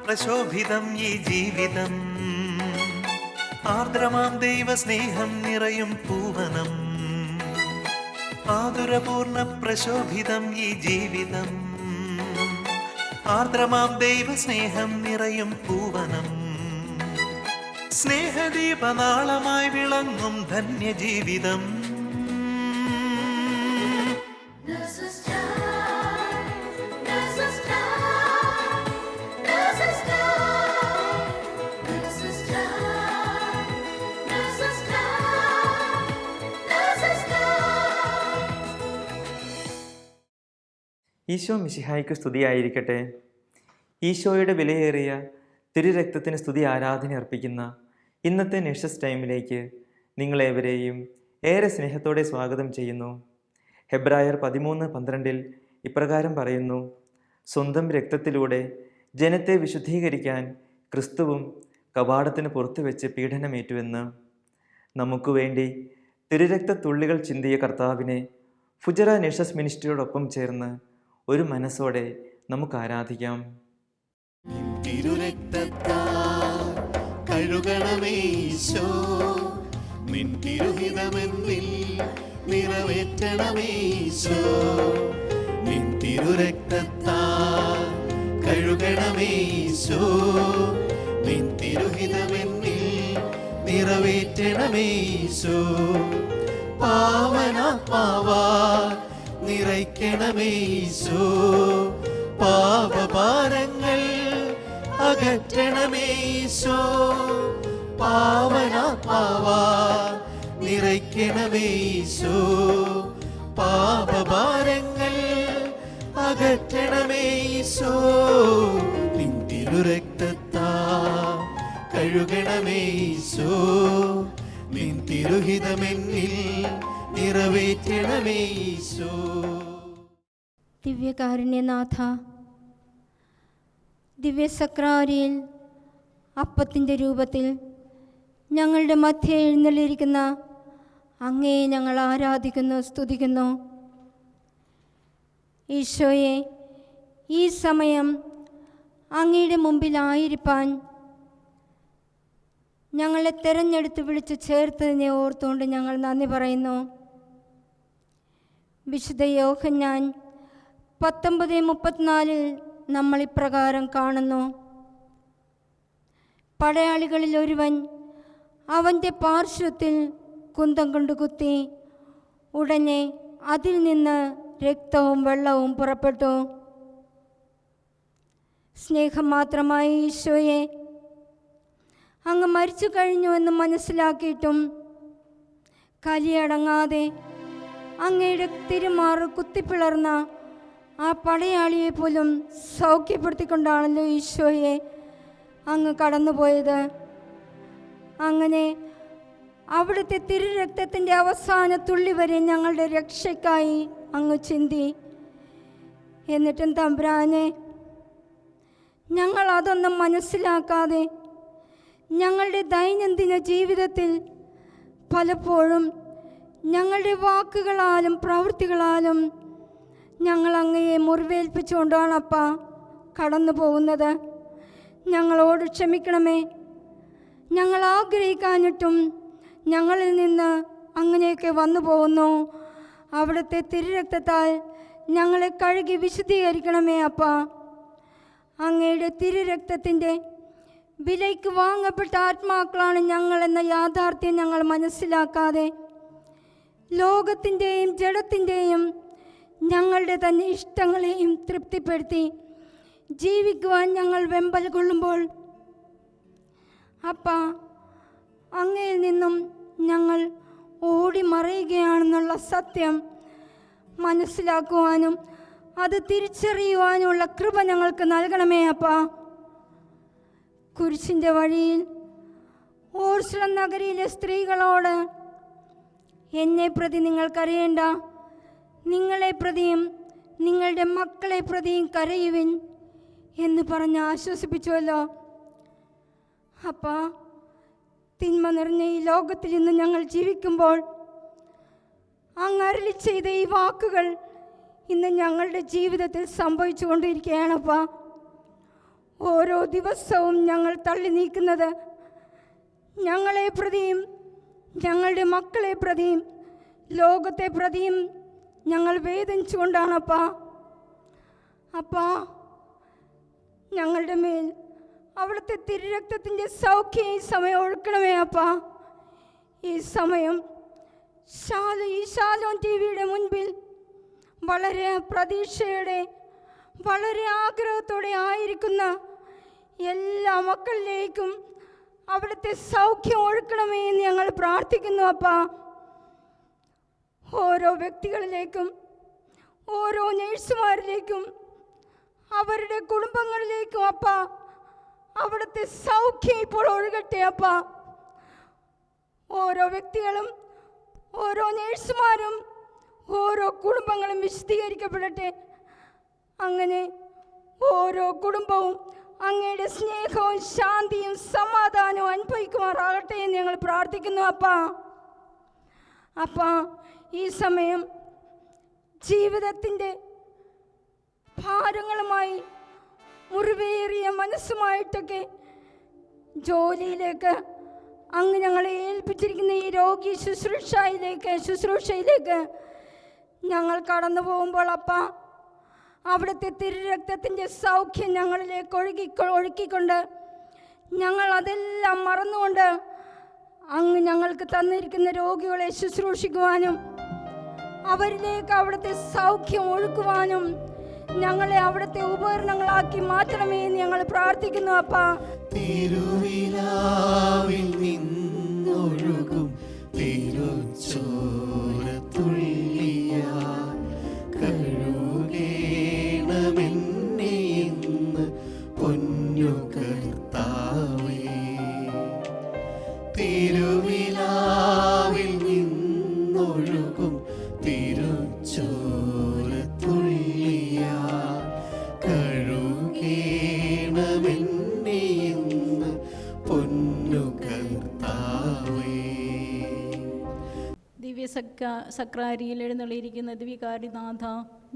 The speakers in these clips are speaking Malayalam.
പ്രശോഭിതം ഈ ജീവിതം, ആർദ്രമാം ദൈവസ്നേഹം നിറയും പൂവനം. ആതുരപൂർണ പ്രശോഭിതം ഈ ജീവിതം, ആർദ്രമാം ദൈവസ്നേഹം നിറയും പൂവനം. സ്നേഹദീപനാളമായി വിളങ്ങും ധന്യജീവിതം. ഈശോ മിശിഹായ്ക്ക് സ്തുതിയായിരിക്കട്ടെ. ഈശോയുടെ വിലയേറിയ തിരുരക്തത്തിന് സ്തുതി ആരാധന അർപ്പിക്കുന്ന ഇന്നത്തെ നേഴ്സസ് ടൈമിലേക്ക് നിങ്ങളേവരെയും ഏറെ സ്നേഹത്തോടെ സ്വാഗതം ചെയ്യുന്നു. ഹെബ്രായർ 13:12 ഇപ്രകാരം പറയുന്നു: സ്വന്തം രക്തത്തിലൂടെ ജനത്തെ വിശുദ്ധീകരിക്കാൻ ക്രിസ്തുവും കവാടത്തിന് പുറത്തു വെച്ച് പീഡനമേറ്റുവെന്ന്. നമുക്ക് വേണ്ടി തിരുരക്തത്തുള്ളികൾ ചിന്തിയ കർത്താവിനെ ഫുജറ നേഴ്സസ് മിനിസ്ട്രിയോടൊപ്പം ചേർന്ന് ഒരു മനസ്സോടെ നമുക്ക് ആരാധിക്കാം. കഴുകണമേ ഈശോ, നിൻ തിരുഹിതമെന്നിൽ നിറവേറ്റണമേ ഈശോ. നിൻ തിരുരക്തത്താൽ കഴുകണമേ ഈശോ, നിൻ തിരുഹിതമെന്നിൽ നിറവേറ്റണമേ ഈശോ. പാവനാത്മാവാ നിറയ്ക്കണമേ ഈശോ, പാപഭാരങ്ങൾ അകറ്റണമേ ഈശോ. പാവനാത്മാവാ നിറയ്ക്കണമേ ഈശോ, പാപഭാരങ്ങൾ അകറ്റണമേ ഈശോ. നിൻ തിരുരക്തത്താൽ കഴുകണമേ ഈശോ, നിൻ തിരുഹിതമെന്നിൽ നിറവേറ്റണമേ ഈശോ. ദിവ്യകാരുണ്യനാഥ, ദിവ്യസക്രാരിയിൽ അപ്പത്തിൻ്റെ രൂപത്തിൽ ഞങ്ങളുടെ മധ്യേ എഴുന്നള്ളിയിരിക്കുന്ന അങ്ങേ ഞങ്ങൾ ആരാധിക്കുന്നു, സ്തുതിക്കുന്നു. ഈശോയെ, ഈ സമയം അങ്ങയുടെ മുമ്പിലായിരിക്കാൻ ഞങ്ങളെ തെരഞ്ഞെടുത്ത് വിളിച്ച് ചേർത്തതിനെ ഓർത്തുകൊണ്ട് ഞങ്ങൾ നന്ദി പറയുന്നു. വിശുദ്ധ യോഹന്നാൻ 19:34 നമ്മൾ ഇപ്രകാരം കാണുന്നു: പടയാളികളിൽ ഒരുവൻ അവൻ്റെ പാർശ്വത്തിൽ കുന്തം കൊണ്ട് കുത്തി, ഉടനെ അതിൽ നിന്ന് രക്തവും വെള്ളവും പുറപ്പെട്ടു. സ്നേഹം മാത്രമായ ഈശോയെ, അങ്ങ് മരിച്ചു കഴിഞ്ഞുവെന്ന് മനസ്സിലാക്കിയിട്ടും കലിയടങ്ങാതെ അങ്ങയുടെ തിരുമാറ് കുത്തിപ്പിളർന്ന ആ പടയാളിയെ പോലും സൗഖ്യപ്പെടുത്തിക്കൊണ്ടാണല്ലോ ഈശോയെ അങ്ങ് കടന്നുപോയത്. അങ്ങനെ അവിടുത്തെ തിരുരക്തത്തിൻ്റെ അവസാന തുള്ളി വരെ ഞങ്ങളുടെ രക്ഷയ്ക്കായി അങ്ങ് ചിന്തി. എന്നിട്ടും തമ്പുരാനെ, ഞങ്ങൾ അതൊന്നും മനസ്സിലാക്കാതെ ഞങ്ങളുടെ ദൈനംദിന ജീവിതത്തിൽ പലപ്പോഴും ഞങ്ങളുടെ വാക്കുകളാലും പ്രവൃത്തികളാലും ഞങ്ങൾ അങ്ങയെ മുറിവേൽപ്പിച്ചുകൊണ്ടാണപ്പാ കടന്നു പോകുന്നത്. ഞങ്ങളോട് ക്ഷമിക്കണമേ. ഞങ്ങൾ ആഗ്രഹിക്കാഞ്ഞിട്ടും ഞങ്ങളിൽ നിന്ന് അങ്ങനെയൊക്കെ വന്നു പോകുന്നു. അവിടുത്തെ തിരുരക്തത്താൽ ഞങ്ങളെ കഴുകി വിശുദ്ധീകരിക്കണമേ അപ്പാ. അങ്ങയുടെ തിരുരക്തത്തിൻ്റെ വിലയ്ക്ക് വാങ്ങപ്പെട്ട ആത്മാക്കളാണ് ഞങ്ങളെന്ന യാഥാർത്ഥ്യം ഞങ്ങൾ മനസ്സിലാക്കാതെ ലോകത്തിൻ്റെയും ജഡത്തിൻ്റെയും ഞങ്ങളുടെ തന്നെ ഇഷ്ടങ്ങളെയും തൃപ്തിപ്പെടുത്തി ജീവിക്കുവാൻ ഞങ്ങൾ വെമ്പൽ കൊള്ളുമ്പോൾ അപ്പാ, അങ്ങയിൽ നിന്നും ഞങ്ങൾ ഓടി മറയുകയാണെന്നുള്ള സത്യം മനസ്സിലാക്കുവാനും അത് തിരിച്ചറിയുവാനുമുള്ള കൃപ ഞങ്ങൾക്ക് നൽകണമേ അപ്പാ. കുരിശിൻ്റെ വഴിയിൽ ഓർസ്ലം നഗരിയിലെ സ്ത്രീകളോട്, എന്നെ പ്രതി നിങ്ങൾക്കറിയേണ്ട, നിങ്ങളെ പ്രതിയും നിങ്ങളുടെ മക്കളെ പ്രതിയും കരയുവിൻ എന്ന് പറഞ്ഞ് ആശ്വസിപ്പിച്ചുവല്ലോ. അപ്പാ, തിന്മ നിറഞ്ഞ ഈ ലോകത്തിൽ ഇന്ന് ഞങ്ങൾ ജീവിക്കുമ്പോൾ അങ്ങ് അരുളി ചെയ്ത ഈ വാക്കുകൾ ഇന്ന് ഞങ്ങളുടെ ജീവിതത്തിൽ സംഭവിച്ചു കൊണ്ടിരിക്കുകയാണപ്പാ. ഓരോ ദിവസവും ഞങ്ങൾ തള്ളി നീക്കുന്നത് ഞങ്ങളെ പ്രതിയും ഞങ്ങളുടെ മക്കളെ പ്രതിയും ലോകത്തെ പ്രതിയും ഞങ്ങൾ വേദനിച്ചുകൊണ്ടാണപ്പാ. അപ്പാ, ഞങ്ങളുടെ മേൽ അവിടുത്തെ തിരുരക്തത്തിൻ്റെ സൗഖ്യം ഈ സമയം ഒഴുക്കണമേ അപ്പാ. ഈ സമയം ഈ ശാലോം ടി വിയുടെ മുൻപിൽ വളരെ പ്രതീക്ഷയോടെ വളരെ ആഗ്രഹത്തോടെ ആയിരിക്കുന്ന എല്ലാ മക്കളിലേക്കും അവിടുത്തെ സൗഖ്യം ഒഴുക്കണമേ എന്ന് ഞങ്ങൾ പ്രാർത്ഥിക്കുന്നു അപ്പാ. ഓരോ വ്യക്തികളിലേക്കും ഓരോ നേഴ്സുമാരിലേക്കും അവരുടെ കുടുംബങ്ങളിലേക്കും അപ്പാ അവിടുത്തെ സൗഖ്യം ഇപ്പോൾ ഒഴുകട്ടെ അപ്പാ. ഓരോ വ്യക്തികളും ഓരോ നേഴ്സുമാരും ഓരോ കുടുംബങ്ങളും വിശദീകരിക്കപ്പെടട്ടെ. അങ്ങനെ ഓരോ കുടുംബവും അങ്ങയുടെ സ്നേഹവും ശാന്തിയും സമാധാനവും അനുഭവിക്കുമാറാകട്ടെ എന്ന് ഞങ്ങൾ പ്രാർത്ഥിക്കുന്നു അപ്പാ. അപ്പാ, ഈ സമയം ജീവിതത്തിൻ്റെ ഭാരങ്ങളുമായി മുറിവേറിയ മനസ്സുമായിട്ടൊക്കെ ജോലിയിലേക്ക് അങ്ങ് ഞങ്ങളെ ഏൽപ്പിച്ചിരിക്കുന്ന ഈ രോഗി ശുശ്രൂഷയിലേക്ക് ഞങ്ങൾ കടന്നു പോകുമ്പോൾ അപ്പാ അവിടുത്തെ തിരുരക്തത്തിൻ്റെ സൗഖ്യം ഞങ്ങളിലേക്ക് ഒഴുക്കിക്കൊണ്ട് ഞങ്ങൾ അതെല്ലാം മറന്നുകൊണ്ട് അങ്ങ് ഞങ്ങൾക്ക് തന്നിരിക്കുന്ന രോഗികളെ ശുശ്രൂഷിക്കുവാനും അവരിലേക്ക് അവിടുത്തെ സൗഖ്യം ഒഴുക്കുവാനും ഞങ്ങളെ അവിടുത്തെ ഉപകരണങ്ങളാക്കി മാറ്റണമേ എന്ന് ഞങ്ങൾ പ്രാർത്ഥിക്കുന്നു അപ്പാ. തിരുവിലാവിൽ നിന്നൊഴുകും തിരുച്ചോരത്തുള്ളിയാൽ കഴുകേണമെന്നെ ഇന്ന് പൊന്നു കർത്താവേ. തിരുവിലാവിൽ നിന്നൊഴുകും തിരുച്ചോരത്തുള്ളിയാൽ കഴുകേണമെന്നെ ഇന്ന് പൊന്നു കർത്താവേ. സക്രാരിയിൽ എഴുന്നള്ളിയിരിക്കുന്ന ദിവ്യകാരിനാഥ,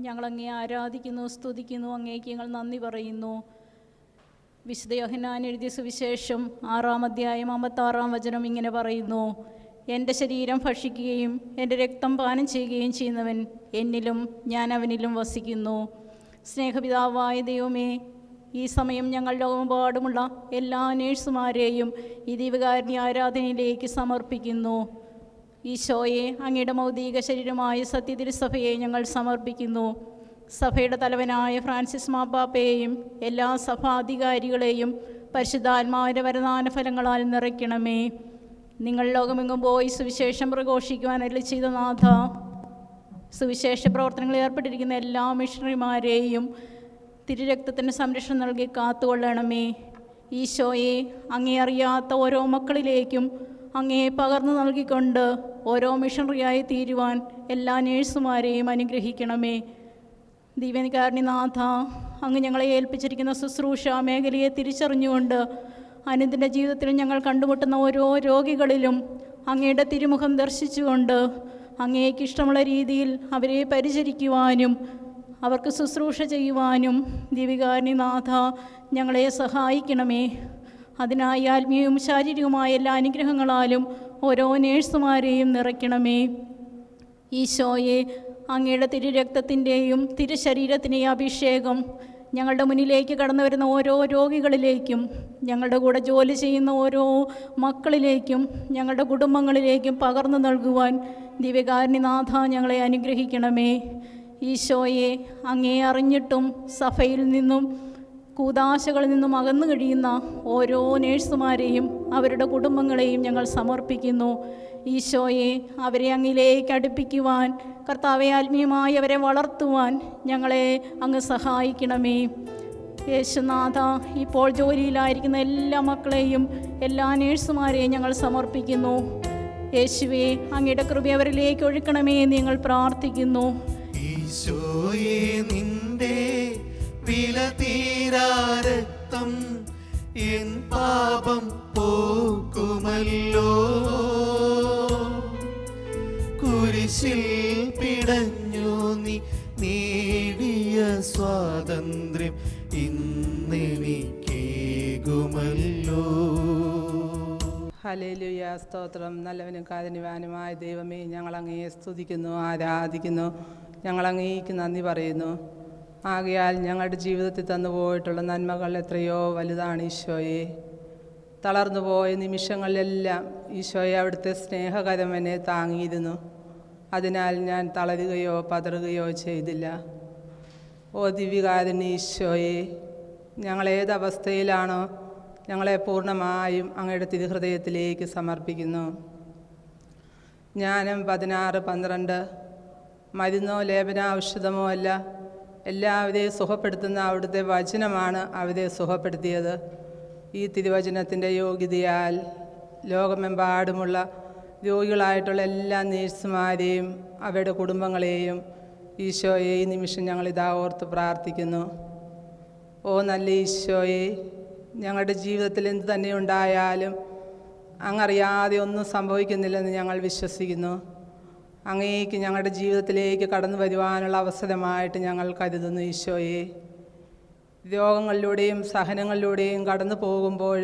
ഞങ്ങളങ്ങേ ആരാധിക്കുന്നു, സ്തുതിക്കുന്നു, അങ്ങേക്ക് ഞങ്ങൾ നന്ദി പറയുന്നു. വിശുദ്ധ യോഹന്നാൻ എഴുതിയ സുവിശേഷം 6-ാം അധ്യായം 56-ാം വചനം ഇങ്ങനെ പറയുന്നു: എൻ്റെ ശരീരം ഭക്ഷിക്കുകയും എൻ്റെ രക്തം പാനം ചെയ്യുകയും ചെയ്യുന്നവൻ എന്നിലും ഞാൻ അവനിലും വസിക്കുന്നു. സ്നേഹപിതാവായ ദൈവമേ, ഈ സമയം ഞങ്ങൾ ലോകമെമ്പാടുമുള്ള എല്ലാ നേഴ്സുമാരെയും ഈ ദൈവകാരുണ്യ ആരാധനയിലേക്ക് സമർപ്പിക്കുന്നു. ഈശോയെ, അങ്ങയുടെ മൗതിക ശരീരമായ സത്യതിരുസഭയെ ഞങ്ങൾ സമർപ്പിക്കുന്നു. സഭയുടെ തലവനായ ഫ്രാൻസിസ് മാപ്പാപ്പയെയും എല്ലാ സഭാധികാരികളെയും പരിശുദ്ധാത്മാവിൻ്റെ വരദാന ഫലങ്ങളാൽ നിറയ്ക്കണമേ. നിങ്ങൾ ലോകമെങ്ങും പോയി സുവിശേഷം പ്രഘോഷിക്കുവാൻ അരുളി ചെയ്ത നാഥ, സുവിശേഷ പ്രവർത്തനങ്ങളിൽ ഏർപ്പെട്ടിരിക്കുന്ന എല്ലാ മിഷണറിമാരെയും തിരുരക്തത്തിന് സംരക്ഷണം നൽകി കാത്തുകൊള്ളണമേ. ഈശോയെ, അങ്ങേ അറിയാത്ത ഓരോ മക്കളിലേക്കും അങ്ങേ പകർന്നു നൽകിക്കൊണ്ട് ഓരോ മിഷണറിയായി തീരുവാൻ എല്ലാ നേഴ്സുമാരെയും അനുഗ്രഹിക്കണമേ. ദിവ്യകാരുണ്യനാഥ, അങ്ങ് ഞങ്ങളെ ഏൽപ്പിച്ചിരിക്കുന്ന ശുശ്രൂഷ മേഖലയെ തിരിച്ചറിഞ്ഞുകൊണ്ട് അനുദിന ജീവിതത്തിൽ ഞങ്ങൾ കണ്ടുമുട്ടുന്ന ഓരോ രോഗികളിലും അങ്ങയുടെ തിരുമുഖം ദർശിച്ചുകൊണ്ട് അങ്ങേക്ക് ഇഷ്ടമുള്ള രീതിയിൽ അവരെ പരിചരിക്കുവാനും അവർക്ക് ശുശ്രൂഷ ചെയ്യുവാനും ദിവ്യകാരുണ്യനാഥ ഞങ്ങളെ സഹായിക്കണമേ. അതിനായി ആത്മീയവും ശാരീരികവുമായ എല്ലാ അനുഗ്രഹങ്ങളാലും ഓരോ നേഴ്സുമാരെയും നിറയ്ക്കണമേ. ഈശോയെ, അങ്ങയുടെ തിരുരക്തത്തിൻ്റെയും തിരുശരീരത്തിൻ്റെയും അഭിഷേകം ഞങ്ങളുടെ മുന്നിലേക്ക് കടന്നു വരുന്ന ഓരോ രോഗികളിലേക്കും, ഞങ്ങളുടെ കൂടെ ജോലി ചെയ്യുന്ന ഓരോ മക്കളിലേക്കും, ഞങ്ങളുടെ കുടുംബങ്ങളിലേക്കും പകർന്നു നൽകുവാൻ ദിവ്യകാരുണ്യനാഥ ഞങ്ങളെ അനുഗ്രഹിക്കണമേ. ഈശോയെ, അങ്ങേ അറിഞ്ഞിട്ടും സഭയിൽ നിന്നും കൂദാശകളിൽ നിന്നും അകന്നു കഴിയുന്ന ഓരോ നേഴ്സുമാരെയും അവരുടെ കുടുംബങ്ങളെയും ഞങ്ങൾ സമർപ്പിക്കുന്നു. ഈശോയെ, അവരെ അങ്ങിലേക്ക് അടുപ്പിക്കുവാൻ, കർത്താവെ ആത്മീയമായി അവരെ വളർത്തുവാൻ ഞങ്ങളെ അങ്ങ് സഹായിക്കണമേ. യേശുനാഥ, ഇപ്പോൾ ജോലിയിലായിരിക്കുന്ന എല്ലാ മക്കളെയും എല്ലാ നേഴ്സുമാരെയും ഞങ്ങൾ സമർപ്പിക്കുന്നു. യേശുവേ, അങ്ങയുടെ കൃപ അവരിലേക്ക് ഒഴുക്കണമേ എന്ന് ഞങ്ങൾ പ്രാർത്ഥിക്കുന്നു. ഈശോയെ, നിന്റെ വില തീരാ രക്തം എൻ പാപം പോക്കുമല്ലോ. കുരിശിൽ പിടഞ്ഞു നീ നേടിയ സ്വാതന്ത്ര്യം ഇന്നെനിക്ക് കേൾക്കുമല്ലോ. ഹല്ലേലൂയ, സ്തോത്രം. നല്ലവനും കാരുണ്യവാനുമായ ദൈവമേ, ഞങ്ങൾ അങ്ങയെ സ്തുതിക്കുന്നു, ആരാധിക്കുന്നു. ഞങ്ങൾ അങ്ങേക്ക് നന്ദി പറയുന്നു. ആകയാൽ ഞങ്ങളുടെ ജീവിതത്തിൽ തന്നുപോയിട്ടുള്ള നന്മകൾ എത്രയോ വലുതാണ് ഈശോയെ. തളർന്നുപോയ നിമിഷങ്ങളിലെല്ലാം ഈശോയെ അവിടുത്തെ സ്നേഹകരം എന്നെ താങ്ങിയിരുന്നു. അതിനാൽ ഞാൻ തളരുകയോ പതറുകയോ ചെയ്തില്ല. ഓ ദിവ്യകാരുണ്യ ഈശോയെ, ഞങ്ങളേതവസ്ഥയിലാണോ ഞങ്ങളെ പൂർണ്ണമായും അങ്ങയുടെ തിരുഹൃദയത്തിലേക്ക് സമർപ്പിക്കുന്നു. ജ്ഞാനം 16:12 മരുന്നോ ലേപനാഔഷധമോ അല്ല, എല്ലാവരെയും സുഖപ്പെടുത്തുന്ന അവിടുത്തെ വചനമാണ് അവരെ സുഖപ്പെടുത്തിയത്. ഈ തിരുവചനത്തിൻ്റെ യോഗ്യതയാൽ ലോകമെമ്പാടുമുള്ള രോഗികളായിട്ടുള്ള എല്ലാ നേഴ്സുമാരെയും അവരുടെ കുടുംബങ്ങളെയും ഈശോയെ ഈ നിമിഷം ഞങ്ങളിതാ ഓർത്ത് പ്രാർത്ഥിക്കുന്നു. ഓ നല്ല ഈശോയെ, ഞങ്ങളുടെ ജീവിതത്തിൽ എന്ത് തന്നെ ഉണ്ടായാലും അങ്ങറിയാതെ ഒന്നും സംഭവിക്കുന്നില്ലെന്ന് ഞങ്ങൾ വിശ്വസിക്കുന്നു. അങ്ങേക്ക് ഞങ്ങളുടെ ജീവിതത്തിലേക്ക് കടന്നു വരുവാനുള്ള അവസരമായിട്ട് ഞങ്ങൾ കരുതുന്നു. ഈശോയെ, രോഗങ്ങളിലൂടെയും സഹനങ്ങളിലൂടെയും കടന്നു പോകുമ്പോൾ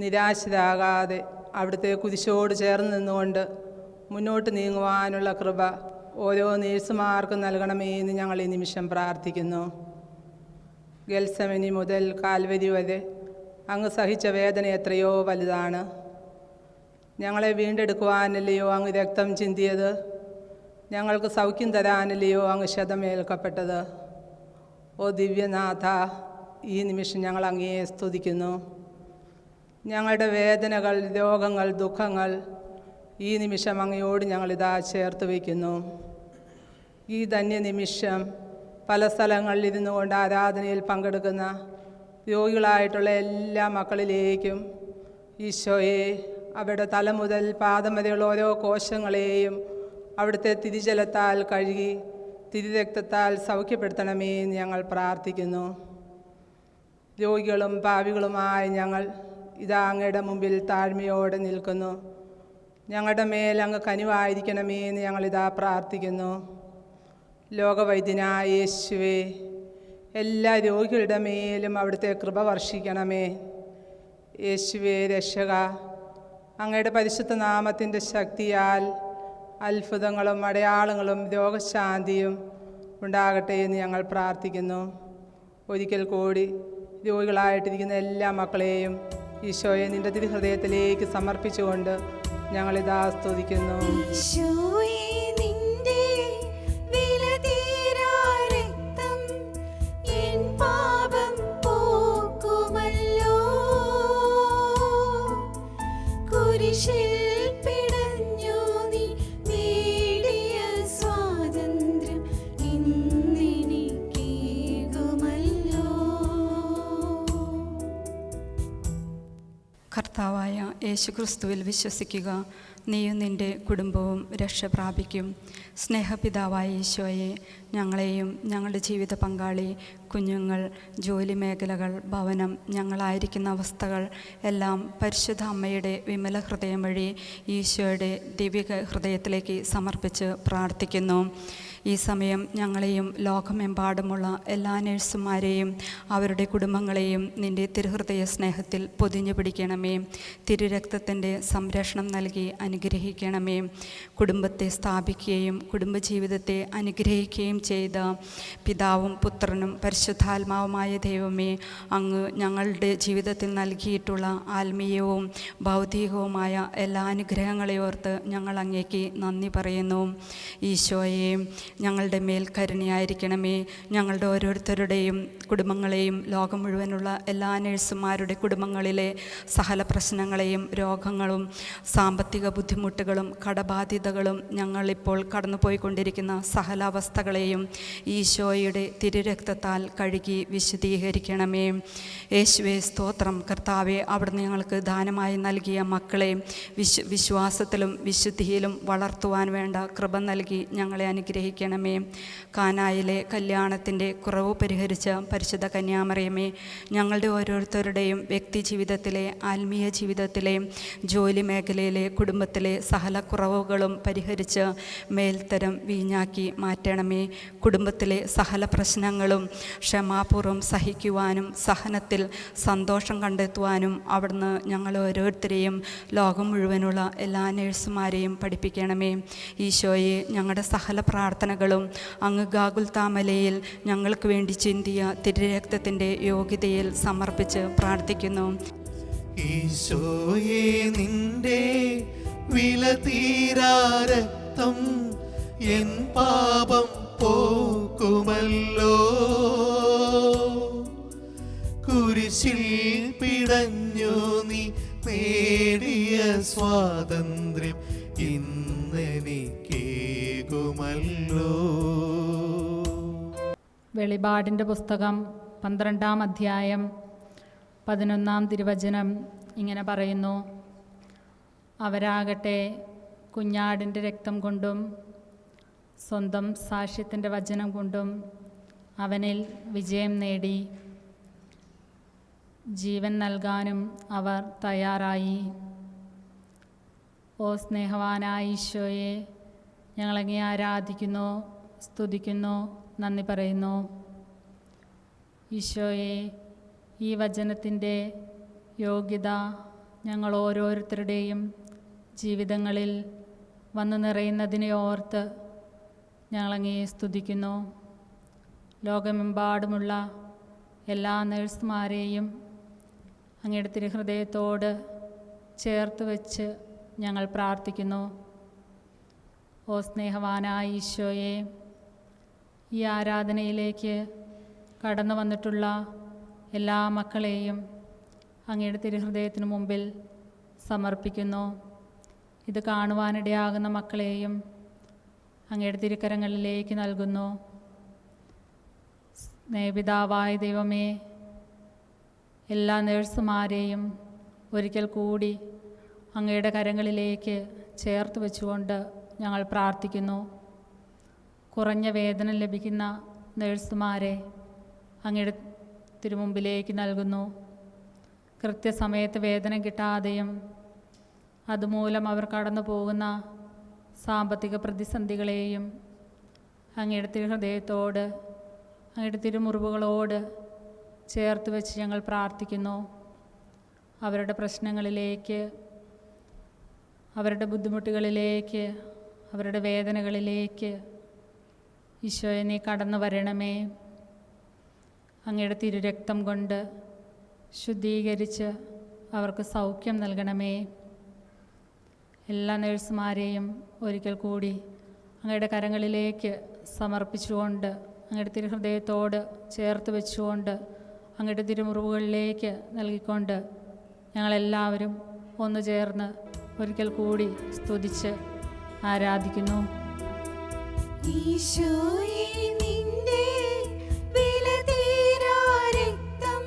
നിരാശരാകാതെ അവിടുത്തെ കുരിശോട് ചേർന്ന് നിന്നുകൊണ്ട് മുന്നോട്ട് നീങ്ങുവാനുള്ള കൃപ ഓരോ നേഴ്സുമാർക്കും നൽകണമേ എന്ന് ഞങ്ങൾ ഈ നിമിഷം പ്രാർത്ഥിക്കുന്നു. ഗെത്സമനി മുതൽ കാൽവരി വരെ അങ്ങ് സഹിച്ച വേദന എത്രയോ വലുതാണ്. ഞങ്ങളെ വീണ്ടെടുക്കുവാനല്ലയോ അങ്ങ് രക്തം ചിന്തിയത്? ഞങ്ങൾക്ക് സൗഖ്യം തരാനല്ലയോ അങ്ങ് ക്ഷതമേൽക്കപ്പെട്ടത്? ഓ ദിവ്യനാഥ, ഈ നിമിഷം ഞങ്ങൾ അങ്ങയെ സ്തുതിക്കുന്നു. ഞങ്ങളുടെ വേദനകൾ, രോഗങ്ങൾ, ദുഃഖങ്ങൾ ഈ നിമിഷം അങ്ങയോട് ഞങ്ങളിതാ ചേർത്ത് വയ്ക്കുന്നു. ഈ ധന്യനിമിഷം പല സ്ഥലങ്ങളിൽ ഇരുന്നു കൊണ്ട് ആരാധനയിൽ പങ്കെടുക്കുന്ന രോഗികളായിട്ടുള്ള എല്ലാ മക്കളിലേക്കും ഈശോയെ അവരുടെ തല മുതൽ പാദം വരെയുള്ള ഓരോ കോശങ്ങളെയും അവിടുത്തെ തിരുജലത്താൽ കഴുകി തിരുരക്തത്താൽ സൗഖ്യപ്പെടുത്തണമേ എന്ന് ഞങ്ങൾ പ്രാർത്ഥിക്കുന്നു. രോഗികളും പാപികളുമായ ഞങ്ങൾ ഇതാ അങ്ങയുടെ മുമ്പിൽ താഴ്മയോടെ നിൽക്കുന്നു. ഞങ്ങളുടെ മേൽ അങ്ങ് കനിവായിരിക്കണമേ എന്ന് ഞങ്ങളിതാ പ്രാർത്ഥിക്കുന്നു. ലോകവൈദ്യനായ യേശുവേ, എല്ലാ രോഗികളുടെ മേലും അവിടുത്തെ കൃപ വർഷിക്കണമേ. യേശുവേ രക്ഷക, അങ്ങയുടെ പരിശുദ്ധ നാമത്തിൻ്റെ ശക്തിയാൽ അത്ഭുതങ്ങളും അടയാളങ്ങളും രോഗശാന്തിയും ഉണ്ടാകട്ടെ എന്ന് ഞങ്ങൾ പ്രാർത്ഥിക്കുന്നു. ഒരിക്കൽ കൂടി രോഗികളായിട്ടിരിക്കുന്ന എല്ലാ മക്കളെയും ഈശോയെ നിൻ്റെ തിരുഹൃദയത്തിലേക്ക് സമർപ്പിച്ചുകൊണ്ട് ഞങ്ങളിതാ സ്തുതിക്കുന്നു. കർത്താവായ യേശുക്രിസ്തുവിൽ വിശ്വസിക്കുക, നീയും നിൻ്റെ കുടുംബവും രക്ഷ പ്രാപിക്കും. സ്നേഹപിതാവായ ഈശോയെ, ഞങ്ങളെയും ഞങ്ങളുടെ ജീവിത പങ്കാളി, കുഞ്ഞുങ്ങൾ, ജോലി മേഖലകൾ, ഭവനം, ഞങ്ങളായിരിക്കുന്ന അവസ്ഥകൾ എല്ലാം പരിശുദ്ധ അമ്മയുടെ വിമല ഹൃദയം വഴി ഈശോയുടെ ദിവ്യ ഹൃദയത്തിലേക്ക് സമർപ്പിച്ച് പ്രാർത്ഥിക്കുന്നു. ഈ സമയം ഞങ്ങളെയും ലോകമെമ്പാടുമുള്ള എല്ലാ നഴ്സുമാരെയും അവരുടെ കുടുംബങ്ങളെയും നിൻ്റെ തിരുഹൃദയ സ്നേഹത്തിൽ പൊതിഞ്ഞു പിടിക്കണമേ. തിരുരക്തത്തിൻ്റെ സംരക്ഷണം നൽകി അനുഗ്രഹിക്കണമേ. കുടുംബത്തെ സ്ഥാപിക്കുകയും കുടുംബജീവിതത്തെ അനുഗ്രഹിക്കുകയും ചെയ്ത പിതാവും പുത്രനും പരിശുദ്ധാത്മാവുമായ ദൈവമേ, അങ്ങ് ഞങ്ങളുടെ ജീവിതത്തിൽ നൽകിയിട്ടുള്ള ആത്മീയവും ഭൗതികവുമായ എല്ലാ അനുഗ്രഹങ്ങളെ ഓർത്ത് ഞങ്ങൾ അങ്ങേക്ക് നന്ദി പറയുന്നു. ഈശോയെ, ഞങ്ങളുടെ മേൽ കരുണയായിരിക്കണമേ. ഞങ്ങളുടെ ഓരോരുത്തരുടെയും കുടുംബങ്ങളെയും ലോകം മുഴുവനുള്ള എല്ലാ നഴ്സുമാരുടെ കുടുംബങ്ങളിലെ സകല പ്രശ്നങ്ങളെയും രോഗങ്ങളും സാമ്പത്തിക ബുദ്ധിമുട്ടുകളും കടബാധ്യതകളും ഞങ്ങളിപ്പോൾ കടന്നുപോയിക്കൊണ്ടിരിക്കുന്ന സകല അവസ്ഥകളെയും ഈശോയുടെ തിരുരക്തത്താൽ കഴുകി വിശുദ്ധീകരിക്കണമേ. യേശുവേ സ്തോത്രം. കർത്താവെ, അവിടുന്ന് ഞങ്ങൾക്ക് ദാനമായി നൽകിയ മക്കളെ വിശ്വാസത്തിലും വിശുദ്ധിയിലും വളർത്തുവാൻ വേണ്ട കൃപ നൽകി ഞങ്ങളെ അനുഗ്രഹിക്കണം. അനുഗ്രഹിക്കണമേ. കാനായിലെ കല്യാണത്തിൻ്റെ കുറവ് പരിഹരിച്ച പരിശുദ്ധ കന്യാമറിയമേ, ഞങ്ങളുടെ ഓരോരുത്തരുടെയും വ്യക്തി ജീവിതത്തിലെ, ആത്മീയ ജീവിതത്തിലെ, ജോലി മേഖലയിലെ, കുടുംബത്തിലെ സകല കുറവുകളും പരിഹരിച്ച് മേൽത്തരം വീഞ്ഞാക്കി മാറ്റണമേ. കുടുംബത്തിലെ സകല പ്രശ്നങ്ങളും ക്ഷമാപൂർവ്വം സഹിക്കുവാനും സഹനത്തിൽ സന്തോഷം കണ്ടെത്തുവാനും അവിടുന്ന് ഞങ്ങൾ ഓരോരുത്തരെയും ലോകം മുഴുവനുള്ള എല്ലാ നഴ്സുമാരെയും പഠിപ്പിക്കണമേ. ഈശോയെ, ഞങ്ങളുടെ സകല പ്രാർത്ഥനകളും അങ്ങ് ഗാഗുൽത്താമലയിൽ ഞങ്ങൾക്ക് വേണ്ടി ചിന്തിയ തിരുരക്തത്തിൻ്റെ യോഗ്യതയിൽ സമർപ്പിച്ച് പ്രാർത്ഥിക്കുന്നു. ഈശോയെ, നിന്റെ വില തീരാ രക്തം എൻ പാപം പോക്കുമല്ലോ. കുരിശിൽ പിടഞ്ഞു നീ നേടിയ സ്വാതന്ത്ര്യം ഇന്നെനിക്കേകുമല്ലോ. വെളിപാടിൻ്റെ പുസ്തകം 12-ാം അധ്യായം 11-ാം തിരുവചനം ഇങ്ങനെ പറയുന്നു: അവരാകട്ടെ കുഞ്ഞാടിൻ്റെ രക്തം കൊണ്ടും സ്വന്തം സാക്ഷ്യത്തിൻ്റെ വചനം കൊണ്ടും അവനിൽ വിജയം നേടി. ജീവൻ നൽകാനും അവർ തയ്യാറായി. ഓ സ്നേഹവാനായ ഈശോയെ, ഞങ്ങളങ്ങേ ആരാധിക്കുന്നു, സ്തുതിക്കുന്നു, നന്ദി പറയുന്നു. ഈശോയെ, ഈ വചനത്തിൻ്റെ യോഗ്യത ഞങ്ങൾ ഓരോരുത്തരുടെയും ജീവിതങ്ങളിൽ വന്നു നിറയുന്നതിനെ ഓർത്ത് ഞങ്ങളങ്ങേ സ്തുതിക്കുന്നു. ലോകമെമ്പാടുമുള്ള എല്ലാ നഴ്സുമാരെയും അങ്ങയുടെ തിരുഹൃദയത്തോട് ചേർത്ത് വച്ച് ഞങ്ങൾ പ്രാർത്ഥിക്കുന്നു. ഓ സ്നേഹവാനായ ഈശോയെ, ഈ ആരാധനയിലേക്ക് കടന്നു വന്നിട്ടുള്ള എല്ലാ മക്കളെയും അങ്ങയുടെ തിരുഹൃദയത്തിനു മുമ്പിൽ സമർപ്പിക്കുന്നു. ഇത് കാണുവാനിടയാകുന്ന മക്കളെയും അങ്ങയുടെ തിരുക്കരങ്ങളിലേക്ക് നൽകുന്നു. സ്നേഹപിതാവായ ദൈവമേ, എല്ലാ നഴ്സുമാരെയും ഒരിക്കൽ കൂടി അങ്ങയുടെ കരങ്ങളിലേക്ക് ചേർത്ത് വെച്ചുകൊണ്ട് ഞങ്ങൾ പ്രാർത്ഥിക്കുന്നു. കുറഞ്ഞ വേതനം ലഭിക്കുന്ന നഴ്സുമാരെ അങ്ങയുടെ തിരുമുമ്പിലേക്ക് നൽകുന്നു. കൃത്യസമയത്ത് വേതനം കിട്ടാതെയും അതുമൂലം അവർ കടന്നു പോകുന്ന സാമ്പത്തിക പ്രതിസന്ധികളെയും അങ്ങയുടെ തിരുഹൃദയത്തോട്, അങ്ങയുടെ തിരുമുറിവുകളോട് ചേർത്ത് വെച്ച് ഞങ്ങൾ പ്രാർത്ഥിക്കുന്നു. അവരുടെ പ്രശ്നങ്ങളിലേക്ക്, അവരുടെ ബുദ്ധിമുട്ടുകളിലേക്ക്, അവരുടെ വേദനകളിലേക്ക് ഈശോയെ നീ കടന്നു വരണമേ. അങ്ങയുടെ തിരുരക്തം കൊണ്ട് ശുദ്ധീകരിച്ച് അവർക്ക് സൗഖ്യം നൽകണമേ. എല്ലാ നഴ്സുമാരെയും ഒരിക്കൽ കൂടി അങ്ങയുടെ കരങ്ങളിലേക്ക് സമർപ്പിച്ചുകൊണ്ട്, അങ്ങയുടെ തിരുഹൃദയത്തോട് ചേർത്ത് വെച്ചുകൊണ്ട്, അങ്ങയുടെ തിരുമുറിവുകളിലേക്ക് നൽകിക്കൊണ്ട് ഞങ്ങളെല്ലാവരും ഒന്നു ചേർന്ന് ഒരിക്കൽ കൂടി സ്തുതിച്ച് ആരാധിക്കുന്നു. ഈശോയെ, നിന്റെ വിലതീരാ രക്തം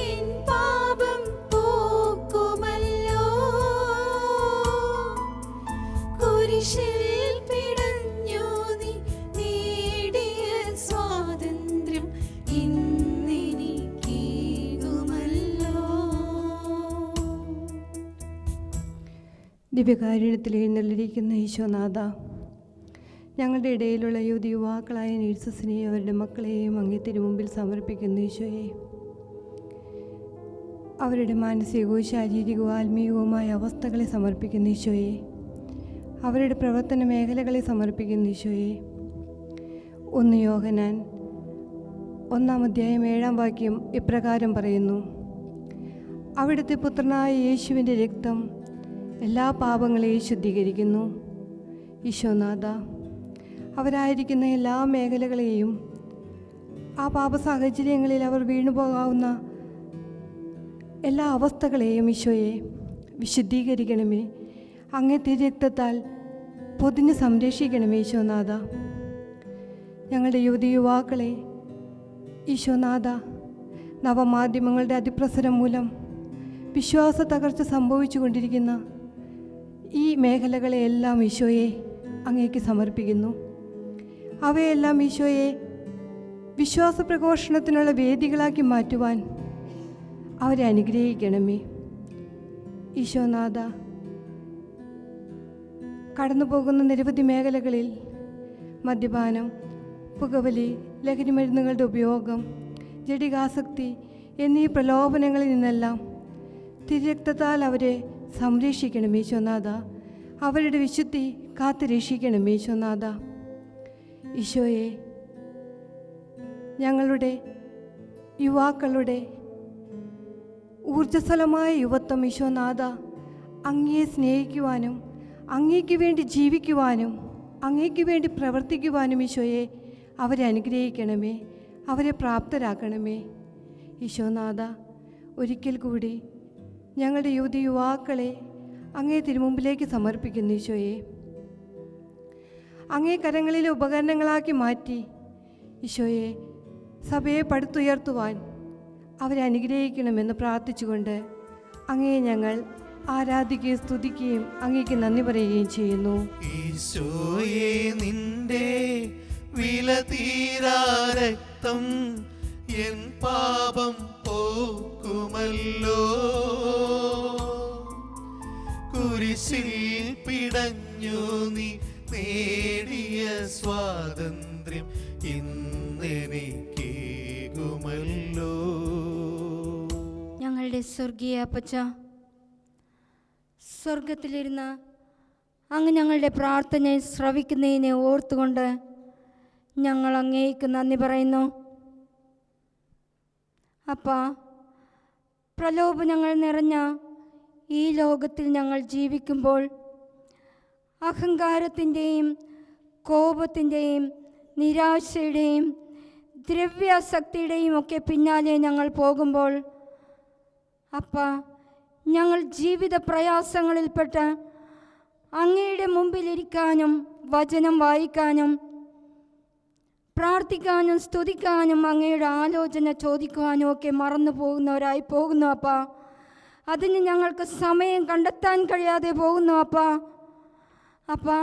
എൻ പാപം പോക്കുമല്ലോ. കുരിശിൽ പിടഞ്ഞു നീ നേടിയ സ്വാതന്ത്ര്യം ഇന്നെനിക്കേകുമല്ലോ. ദിവ്യകാരുണ്യത്തിൽ എഴുന്നള്ളിരിക്കുന്ന ഈശോനാഥ, ഞങ്ങളുടെ ഇടയിലുള്ള യുവാക്കളായ നഴ്സസിനെയും അവരുടെ മക്കളെയും അങ്ങേ തിരുമുമ്പിൽ സമർപ്പിക്കുന്നു. ഈശോയെ, അവരുടെ മാനസികവും ശാരീരികവും ആത്മീയവുമായ അവസ്ഥകളെ സമർപ്പിക്കുന്നു. ഈശോയെ, അവരുടെ പ്രവർത്തന മേഖലകളെ സമർപ്പിക്കുന്നു. ഈശോയെ, 1 യോഹന്നാൻ 1-ാം അധ്യായം 7-ാം വാക്യം ഇപ്രകാരം പറയുന്നു: അവിടുത്തെ പുത്രനായ യേശുവിൻ്റെ രക്തം എല്ലാ പാപങ്ങളെയും ശുദ്ധീകരിക്കുന്നു. ഈശോനാഥ, അവരായിരിക്കുന്ന എല്ലാ മേഖലകളെയും, ആ പാപ സാഹചര്യങ്ങളിൽ അവർ വീണുപോകാവുന്ന എല്ലാ അവസ്ഥകളെയും ഈശോയെ വിശുദ്ധീകരിക്കണമേ. അങ്ങേ തിരുരക്തത്താൽ പൊതിഞ്ഞ് സംരക്ഷിക്കണമേ. ഈശോനാഥ, ഞങ്ങളുടെ യുവാക്കളെ ഈശോനാഥ, നവമാധ്യമങ്ങളുടെ അതിപ്രസരം മൂലം വിശ്വാസ തകർച്ച സംഭവിച്ചു കൊണ്ടിരിക്കുന്ന ഈ മേഖലകളെയെല്ലാം ഈശോയെ അങ്ങേക്ക് സമർപ്പിക്കുന്നു. അവയെല്ലാം ഈശോയെ വിശ്വാസ പ്രഘോഷണത്തിനുള്ള വേദികളാക്കി മാറ്റുവാൻ അവരെ അനുഗ്രഹിക്കണമേ. ഈശോനാഥ, കടന്നു പോകുന്ന നിരവധി മേഖലകളിൽ മദ്യപാനം, പുകവലി, ലഹരിമരുന്നുകളുടെ ഉപയോഗം, ജഡികാസക്തി എന്നീ പ്രലോഭനങ്ങളിൽ നിന്നെല്ലാം തിരുരക്തത്താൽ അവരെ സംരക്ഷിക്കണം ഈശോനാഥ. അവരുടെ വിശുദ്ധി കാത്തു രക്ഷിക്കണം ഈശോനാഥ. ഈശോയെ, ഞങ്ങളുടെ യുവാക്കളുടെ ഊർജ്ജസ്വലമായ യുവത്വം ഈശോനാഥ അങ്ങയെ സ്നേഹിക്കുവാനും അങ്ങയ്ക്ക് വേണ്ടി ജീവിക്കുവാനും അങ്ങയ്ക്ക് വേണ്ടി പ്രവർത്തിക്കുവാനും ഈശോയെ അവരെ അനുഗ്രഹിക്കണമേ, അവരെ പ്രാപ്തരാക്കണമേ. ഈശോനാഥ, ഒരിക്കൽ കൂടി ഞങ്ങളുടെ യുവാക്കളെ അങ്ങേ തിരുമുമ്പിലേക്ക് സമർപ്പിക്കുന്നു ഈശോയെ. അങ്ങേ കരങ്ങളിലെ ഉപകരണങ്ങളാക്കി മാറ്റി ഈശോയെ സഭയെ പടുത്തുയർത്തുവാൻ അവരെ അനുഗ്രഹിക്കണമെന്ന് പ്രാർത്ഥിച്ചുകൊണ്ട് അങ്ങയെ ഞങ്ങൾ ആരാധിക്കുകയും സ്തുതിക്കുകയും അങ്ങേക്ക് നന്ദി പറയുകയും ചെയ്യുന്നു. ഈശോയെ, നിന്റെ വിലതീരാ രക്തം എൻ പാപം പോക്കുമല്ലോ. കുരിശിൽ പിടഞ്ഞു നീ നേടിയ സ്വാതന്ത്ര്യം ഇന്നെനിക്കേകുമല്ലോ. ഞങ്ങളുടെ സ്വർഗീയ അപ്പച്ച, സ്വർഗത്തിലിരുന്ന് അങ്ങ് ഞങ്ങളുടെ പ്രാർത്ഥന ശ്രവിക്കുന്നതിനെ ഓർത്തുകൊണ്ട് ഞങ്ങൾ അങ്ങേക്ക് നന്ദി പറയുന്നു. അപ്പാ, പ്രലോഭനങ്ങൾ നിറഞ്ഞ ഈ ലോകത്തിൽ ഞങ്ങൾ ജീവിക്കുമ്പോൾ അഹങ്കാരത്തിൻ്റെയും കോപത്തിൻ്റെയും നിരാശയുടെയും ദ്രവ്യാസക്തിയുടെയും ഒക്കെ പിന്നാലെ ഞങ്ങൾ പോകുമ്പോൾ അപ്പാ, ഞങ്ങൾ ജീവിത പ്രയാസങ്ങളിൽപ്പെട്ട് അങ്ങയുടെ മുമ്പിലിരിക്കാനും വചനം വായിക്കാനും പ്രാർത്ഥിക്കാനും സ്തുതിക്കാനും അങ്ങയുടെ ആലോചന ചോദിക്കുവാനും ഒക്കെ മറന്നു പോകുന്നവരായി പോകുന്നു അപ്പാ. അതിന് ഞങ്ങൾക്ക് സമയം കണ്ടെത്താൻ കഴിയാതെ പോകുന്നു അപ്പാ. അപ്പാ,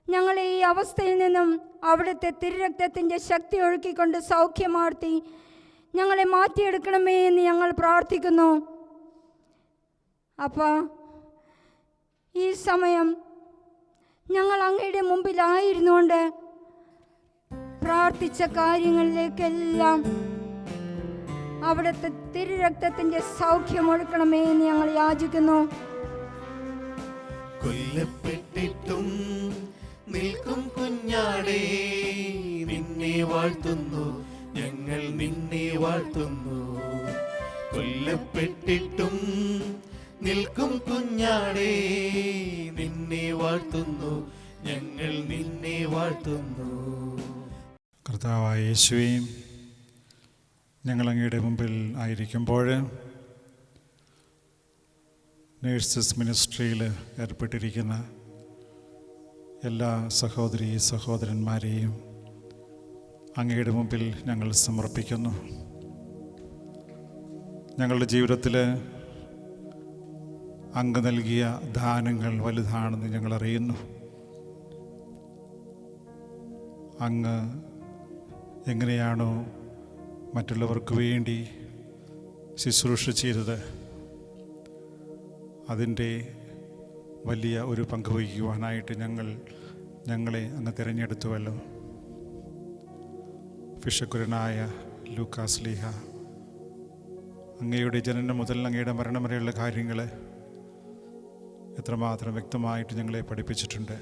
ഞങ്ങളെ ഈ അവസ്ഥയിൽ നിന്നും അവിടുത്തെ തിരുരക്തത്തിൻ്റെ ശക്തി ഒഴുക്കിക്കൊണ്ട് സൗഖ്യമാർത്തി ഞങ്ങളെ മാറ്റിയെടുക്കണമേ എന്ന് ഞങ്ങൾ പ്രാർത്ഥിക്കുന്നു. അപ്പാ, ഈ സമയം ഞങ്ങൾ അങ്ങയുടെ മുമ്പിലായിരുന്നുകൊണ്ട് പ്രാർത്ഥിച്ച കാര്യങ്ങളിലേക്കെല്ലാം അവിടുത്തെ തിരുരക്തത്തിൻ്റെ സൗഖ്യം ഒഴുക്കണമേ എന്ന് ഞങ്ങൾ യാചിക്കുന്നു. കൊല്ലപ്പെട്ടിട്ടും നിൽക്കും കുഞ്ഞാടേ, നിന്നെ വാഴ്ത്തുന്നു ഞങ്ങൾ, നിന്നെ വാഴ്ത്തുന്നു. കൊല്ലപ്പെട്ടിട്ടും നിൽക്കും കുഞ്ഞാടേ, നിന്നെ വാഴ്ത്തുന്നു ഞങ്ങൾ, നിന്നെ വാഴ്ത്തുന്നു. കർത്താവായ യേശുവേ, ഞങ്ങൾ അങ്ങയുടെ മുമ്പിൽ ആയിരിക്കുമ്പോൾ നേഴ്സസ് മിനിസ്ട്രിയിൽ ഏർപ്പെട്ടിരിക്കുന്ന എല്ലാ സഹോദരീ സഹോദരന്മാരെയും അങ്ങയുടെ മുമ്പിൽ ഞങ്ങൾ സമർപ്പിക്കുന്നു. ഞങ്ങളുടെ ജീവിതത്തിൽ അങ്ങ് നൽകിയ ദാനങ്ങൾ വലുതാണെന്ന് ഞങ്ങൾ അറിയുന്നു. അങ്ങ് എങ്ങനെയാണോ മറ്റുള്ളവർക്ക് വേണ്ടി ശുശ്രൂഷ ചെയ്തത്, അതിൻ്റെ വലിയ ഒരു പങ്ക് വഹിക്കുവാനായിട്ട് ഞങ്ങളെ അങ്ങ് തിരഞ്ഞെടുത്തുവല്ലോ. ഫിഷക്കുരനായ ലൂക്കാസ് ലീഹ അങ്ങയുടെ ജനനം മുതൽ അങ്ങയുടെ മരണം വരെയുള്ള കാര്യങ്ങൾ എത്രമാത്രം വ്യക്തമായിട്ട് ഞങ്ങളെ പഠിപ്പിച്ചിട്ടുണ്ട്.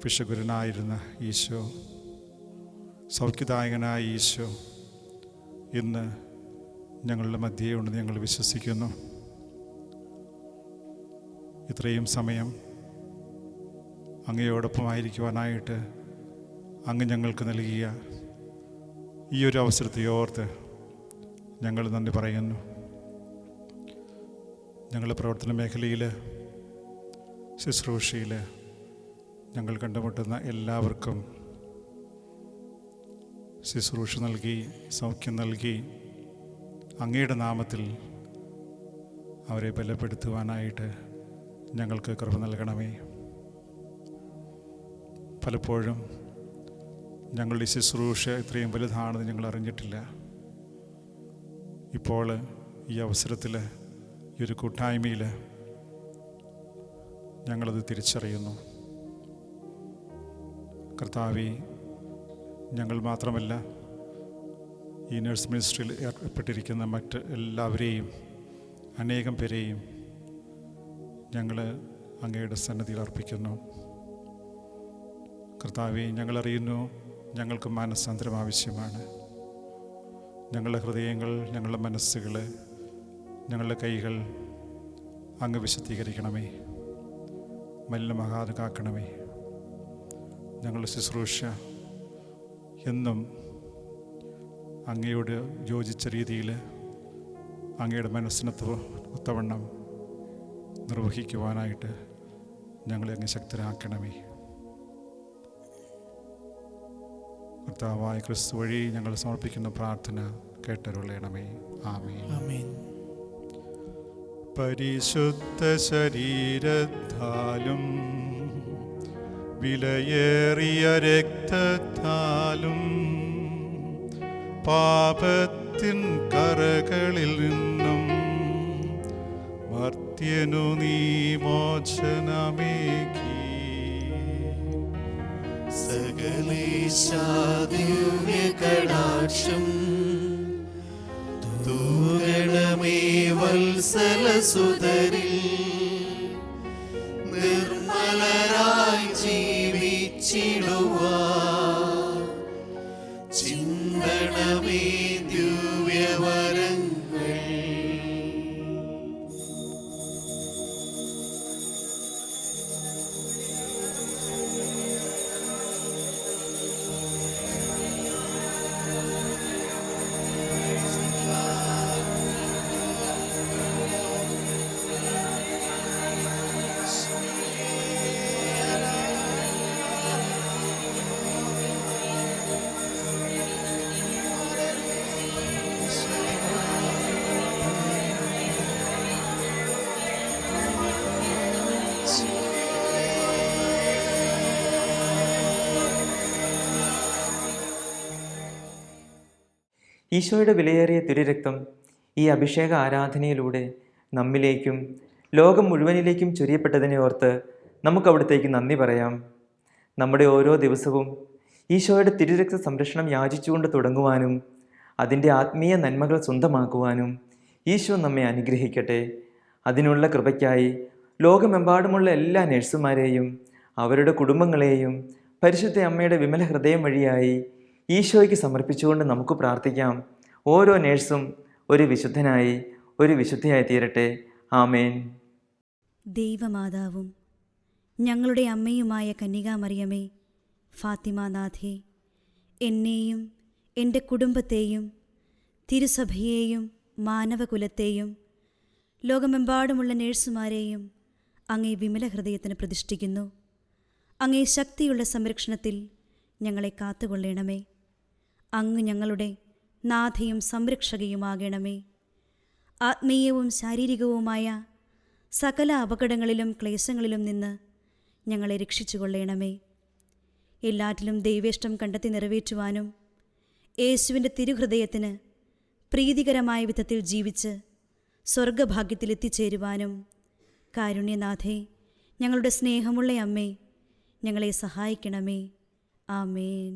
ഫിഷക്കുരനായിരുന്ന ഈശോ, സൗഖ്യദായകനായ ഈശോ ഇന്ന് ഞങ്ങളുടെ മധ്യേ ഉണ്ടെന്ന് ഞങ്ങൾ വിശ്വസിക്കുന്നു. ഇത്രയും സമയം അങ്ങയോടൊപ്പമായിരിക്കുവാനായിട്ട് അങ്ങ് ഞങ്ങൾക്ക് നൽകിയ ഈ ഒരു അവസരത്തെ ഓർത്ത് ഞങ്ങൾ നന്ദി പറയുന്നു. ഞങ്ങളുടെ പ്രവർത്തന മേഖലയിൽ, ശുശ്രൂഷയിൽ ഞങ്ങൾ കണ്ടുമുട്ടുന്ന എല്ലാവർക്കും ശുശ്രൂഷ നൽകി, സൗഖ്യം നൽകി, അങ്ങയുടെ നാമത്തിൽ അവരെ ബലപ്പെടുത്തുവാനായിട്ട് ഞങ്ങൾക്ക് കൃപ നൽകണമേ. പലപ്പോഴും ഞങ്ങളുടെ ശുശ്രൂഷ ഇത്രയും വലുതാണെന്ന് ഞങ്ങൾ അറിഞ്ഞിട്ടില്ല. ഇപ്പോൾ ഈ അവസരത്തിൽ, ഈ ഒരു കൂട്ടായ്മയിൽ ഞങ്ങളത് തിരിച്ചറിയുന്നു. കർത്താവേ, ഞങ്ങൾ മാത്രമല്ല, ഈ നഴ്സ് മിനിസ്ട്രിയിൽ ഏർപ്പെട്ടിരിക്കുന്ന മറ്റ് എല്ലാവരെയും, അനേകം പേരെയും ഞങ്ങൾ അങ്ങയുടെ സന്നിധിയിൽ അർപ്പിക്കുന്നു. കർത്താവേ, ഞങ്ങളറിയുന്നു ഞങ്ങൾക്ക് മാനസാന്തരം ആവശ്യമാണ്. ഞങ്ങളുടെ ഹൃദയങ്ങൾ, ഞങ്ങളുടെ മനസ്സുകൾ, ഞങ്ങളുടെ കൈകൾ അങ്ങ് വിശുദ്ധീകരിക്കണമേ, മലിനമാകാതെ കാക്കണമേ. ഞങ്ങളുടെ ശുശ്രൂഷ എന്നും അങ്ങയോട് യോജിച്ച രീതിയിൽ, അങ്ങയുടെ മനസ്സിന് ഒത്തവണ്ണം നിർവഹിക്കുവാനായിട്ട് ഞങ്ങളെ അങ്ങ് ശക്തരാക്കണമേ. കർത്താവായ ക്രിസ്തു വഴി ഞങ്ങൾ സമർപ്പിക്കുന്ന പ്രാർത്ഥന കേട്ടരുളയണമേ. ആമേൻ. ആമേൻ. പരിശുദ്ധ ശരീരത്താലും വിലയേറിയ രക്തത്താലും പാപത്തിൻ കറകളിൽ നിന്നും മർത്യനു നീ മോചനമേകി. സകലേശാ ദിവ്യകടാക്ഷം തൂകണമേ വത്സലസുതരിൽ. നിർമ്മലരായി ജീവിച്ചിടുവാൻ ചിന്തണമേ ദിവ്യവരങ്ങൾ. ഈശോയുടെ വിലയേറിയ തിരുരക്തം ഈ അഭിഷേക ആരാധനയിലൂടെ നമ്മിലേക്കും ലോകം മുഴുവനിലേക്കും ചൊരിയപ്പെട്ടതിനെ ഓർത്ത് നമുക്ക് അവിടത്തേക്ക് നന്ദി പറയാം. നമ്മുടെ ഓരോ ദിവസവും ഈശോയുടെ തിരുരക്ത സംരക്ഷണം യാചിച്ചുകൊണ്ട് തുടങ്ങുവാനും അതിൻ്റെ ആത്മീയ നന്മകൾ സ്വന്തമാക്കുവാനും ഈശോ നമ്മെ അനുഗ്രഹിക്കട്ടെ. അതിനുള്ള കൃപയ്ക്കായി ലോകമെമ്പാടുമുള്ള എല്ലാ നഴ്സുമാരെയും അവരുടെ കുടുംബങ്ങളെയും പരിശുദ്ധ അമ്മയുടെ വിമല ഹൃദയം വഴിയായി ഈശോയ്ക്ക് സമർപ്പിച്ചുകൊണ്ട് നമുക്ക് പ്രാർത്ഥിക്കാം. ഓരോ നേഴ്സും ഒരു വിശുദ്ധനായി, ഒരു വിശുദ്ധയായി തീരട്ടെ. ആമേൻ. ദൈവമാതാവും ഞങ്ങളുടെ അമ്മയുമായ കന്യകാമറിയമേ, ഫാത്തിമാനാഥേ, എന്നെയും എൻ്റെ കുടുംബത്തെയും തിരുസഭയെയും മാനവകുലത്തെയും ലോകമെമ്പാടുമുള്ള നേഴ്സുമാരെയും അങ്ങേ വിമല ഹൃദയത്തിന് പ്രതിഷ്ഠിക്കുന്നു. അങ്ങേ ശക്തിയുള്ള സംരക്ഷണത്തിൽ ഞങ്ങളെ കാത്തുകൊള്ളണമേ. അങ്ങ് ഞങ്ങളുടെ നാഥയും സംരക്ഷകയുമാകണമേ. ആത്മീയവും ശാരീരികവുമായ സകല അപകടങ്ങളിലും ക്ലേശങ്ങളിലും നിന്ന് ഞങ്ങളെ രക്ഷിച്ചുകൊള്ളണമേ. എല്ലാറ്റിലും ദൈവേഷ്ടം കണ്ടെത്തി നിറവേറ്റുവാനും യേശുവിൻ്റെ തിരുഹൃദയത്തിന് പ്രീതികരമായ വിധത്തിൽ ജീവിച്ച് സ്വർഗഭാഗ്യത്തിലെത്തിച്ചേരുവാനും കാരുണ്യനാഥേ, ഞങ്ങളുടെ സ്നേഹമുള്ള അമ്മേ, ഞങ്ങളെ സഹായിക്കണമേ. ആമേൻ.